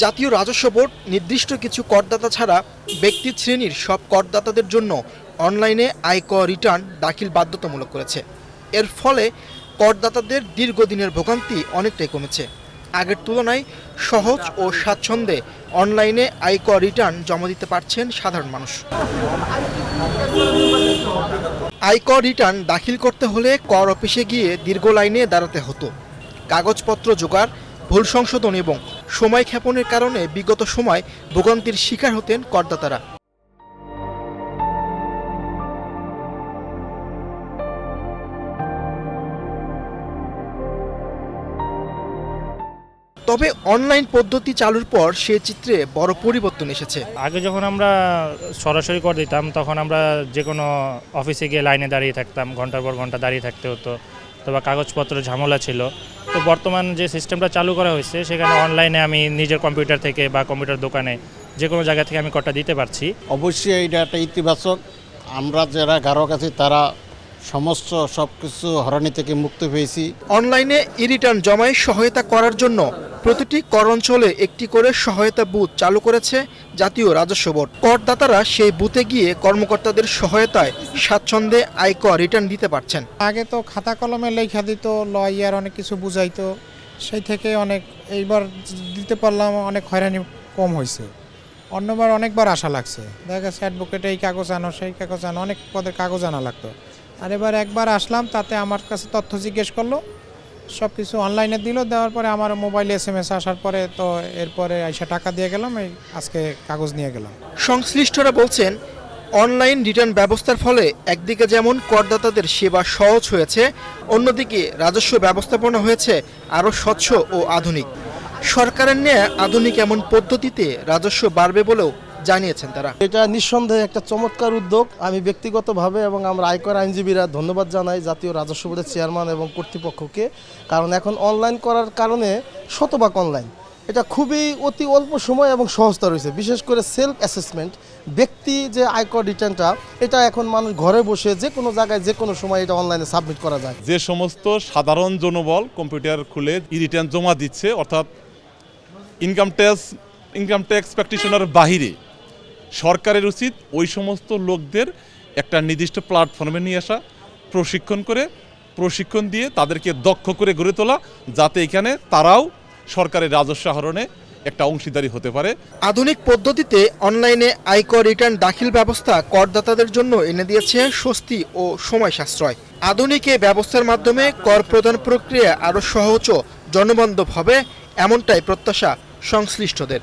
জাতীয় রাজস্ব বোর্ড নির্দিষ্ট কিছু করদাতা ছাড়া ব্যক্তি শ্রেণীর সব করদাতাদের জন্য অনলাইনে আয়কর রিটার্ন দাখিল বাধ্যতামূলক করেছে। এর ফলে করদাতাদের দীর্ঘদিনের ভোগান্তি অনেকটাই কমেছে। আগের তুলনায় সহজ ও স্বাচ্ছন্দ্যে অনলাইনে আয়কর রিটার্ন জমা দিতে পারছেন সাধারণ মানুষ। আয়কর রিটার্ন দাখিল করতে হলে কর অফিসে গিয়ে দীর্ঘ লাইনে দাঁড়াতে হতো। কাগজপত্র জোগাড়, ভুল সংশোধন এবং সময় ক্ষেপণের কারণে বিগত সময় ভোগান্তির শিকার হতেন করদাতারা। তবে অনলাইন পদ্ধতি চালুর পর সে চিত্রে বড় পরিবর্তন এসেছে। আগে যখন আমরা সরাসরি কর দিতাম তখন আমরা যে কোনো অফিসে গিয়ে লাইনে দাঁড়িয়ে থাকতাম, ঘন্টার পর ঘন্টা দাঁড়িয়ে থাকতে হতো, অথবা কাগজপত্র ঝামেলা ছিল। তো বর্তমান যে সিস্টেমটা চালু করা হয়েছে সেখানে অনলাইনে আমি নিজের কম্পিউটার থেকে বা কম্পিউটার দোকানে যে কোনো জায়গা থেকে আমি করটা দিতে পারছি। অবশ্যই এটা একটা ইতিবাচক। আমরা যারা গ্রাহক আছি তারা সমস্ত সব কিছু হরানি থেকে মুক্তি পেয়েছি। অনলাইনে ই রিটার্ন জমায় সহায়তা করার জন্য প্রতিটি কর অঞ্চলে একটি করে সহায়তা বুথ চালু করেছে জাতীয় রাজস্ব বোর্ড। করদাতারা সেই বুথে গিয়ে কর্মকর্তাদের সহায়তায় স্বাচ্ছন্দ্যে আয়কর রিটার্ন দিতে পারছেন। আগে তো খাতা কলমে লেখা দিত, লয়ার অনেক কিছু বুঝাইতো, সেই থেকে অনেক এইবার দিতে পারলাম, অনেক হয়রানি কম হয়েছে। অন্যবার অনেকবার আশা লাগছে, দেখা গেছে অ্যাডভোকেট এই কাগজ আনো সেই কাগজ আনো, অনেক পদের কাগজ আনা লাগতো। আর এবার একবার আসলাম, তাতে আমার কাছে তথ্য জিজ্ঞেস করলো, সব কিছু অনলাইনে দিল, দেওয়ার পরে আমার মোবাইলে SMS আসার পরে তো এরপরে আইসা টাকা দিয়ে গেলাম, এই আজকে কাগজ নিয়ে গেলাম। সংশ্লিষ্টরা বলছেন, অনলাইন রিটার্ন ব্যবস্থার ফলে একদিকে যেমন করদাতাদের সেবা সহজ হয়েছে, অন্যদিকে রাজস্ব ব্যবস্থাপনা হয়েছে আরও স্বচ্ছ ও আধুনিক। সরকারের নেয়া আধুনিক এমন পদ্ধতিতে রাজস্ব বাড়বে বলেও জানিয়েছেন তারা। এটা নিঃসন্দেহে একটা চমৎকার উদ্যোগ। আমি ব্যক্তিগতভাবে এবং আমরা আয়কর আইনজীবীরা ধন্যবাদ জানাই জাতীয় রাজস্ব বোর্ডের চেয়ারম্যান এবং কর্তৃপক্ষকে। কারণ এখন অনলাইন করার কারণে শতভাগ অনলাইন, এটা খুবই অতি অল্প সময় এবং সহজতা রয়েছে। বিশেষ করে সেলফ অ্যাসেসমেন্ট, ব্যক্তি যে আয়কর রিটার্নটা, এটা এখন মানুষ ঘরে বসে যে কোনো জায়গায় যে কোনো সময় এটা অনলাইনে সাবমিট করা যায়। যে সমস্ত সাধারণ জনবল কম্পিউটার খুলে ই রিটার্ন জমা দিচ্ছে, অর্থাৎ ইনকাম ট্যাক্স প্র্যাকটিশনার বাহিরে সরকারের উচিত ওই সমস্ত লোকদের একটা নির্দিষ্ট প্ল্যাটফর্মে নিয়ে আসা, প্রশিক্ষণ দিয়ে তাদেরকে দক্ষ করে গড়ে তোলা, যাতে এখানে তারাও সরকারের রাজস্ব আহরণে একটা অংশীদারি হতে পারে। আধুনিক পদ্ধতিতে অনলাইনে আয়কর রিটার্ন দাখিল ব্যবস্থা করদাতাদের জন্য এনে দিয়েছে স্বস্তি ও সময় সাশ্রয়। আধুনিক এই ব্যবস্থার মাধ্যমে কর প্রদান প্রক্রিয়া আরও সহজ ও জনবান্ধব হবে, এমনটাই প্রত্যাশা সংশ্লিষ্টদের।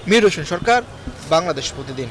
মীর হোসেন সরকার, বাংলাদেশ প্রতিদিন।